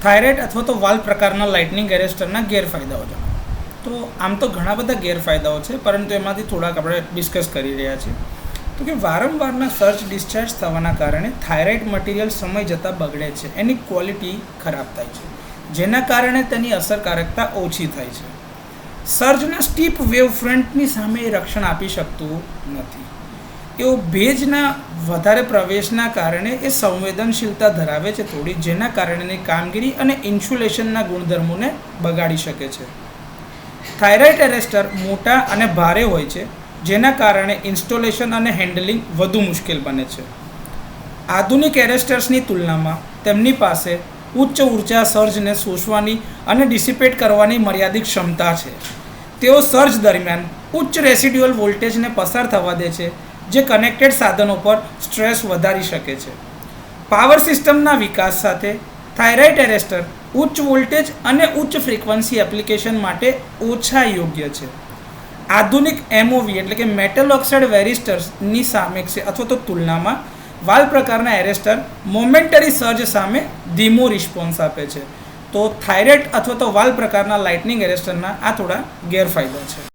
Thyroid અથવા તો valve પ્રકારના લાઇટનિંગ એરેસ્ટરના ગેરફાયદાઓ જણાવો. તો આમ તો ઘણા બધા ગેરફાયદાઓ છે, પરંતુ એમાંથી થોડાક આપણે ડિસ્કસ કરી રહ્યા છીએ. તો કે વારંવારના સર્જ ડિસ્ચાર્જ થવાના કારણે થાઇરોઇડ મટીરિયલ સમય જતાં બગડે છે, એની ક્વોલિટી ખરાબ થાય છે, જેના કારણે તેની અસરકારકતા ઓછી થાય છે. સર્જના સ્ટીપ વેવ ફ્રન્ટની સામે એ રક્ષણ આપી શકતું નથી. એઓ ભેજના વધારે પ્રવેશના કારણે એ સંવેદનશીલતા ધરાવે છે થોડી, જેના કારણે એની કામગીરી અને ઇન્સ્યુલેશનના ગુણધર્મોને બગાડી શકે છે. થાઇરોઇડ એરેસ્ટર મોટા અને ભારે હોય છે, જેના કારણે ઇન્સ્ટોલેશન અને હેન્ડલિંગ વધુ મુશ્કેલ બને છે. આધુનિક એરેસ્ટર્સની તુલનામાં તેમની પાસે ઉચ્ચ ઉર્જા સર્જને શોષવાની અને ડિસિપેટ કરવાની મર્યાદિત ક્ષમતા છે. તેઓ સર્જ દરમિયાન ઉચ્ચ રેસિડ્યુઅલ વોલ્ટેજને પસાર થવા દે છે, જે કનેક્ટેડ સાધનો પર સ્ટ્રેસ વધારી શકે છે. પાવર સિસ્ટમના વિકાસ સાથે થાઇરોઇડ એરેસ્ટર ઉચ્ચ વોલ્ટેજ અને ઉચ્ચ ફ્રીક્વન્સી એપ્લિકેશન માટે ઓછા યોગ્ય છે. આધુનિક એમઓવી એટલે કે મેટલ ઓક્સાઇડ વેરિસ્ટર્સની સામે અથવા તો તુલનામાં વાલ્વ પ્રકારના એરેસ્ટર મોમેન્ટરી સર્જ સામે ધીમો રિસ્પોન્સ આપે છે. તો થાઇરોઇડ અથવા તો વાલ્વ પ્રકારના લાઇટનિંગ એરેસ્ટરના આ થોડા ગેરફાયદા છે.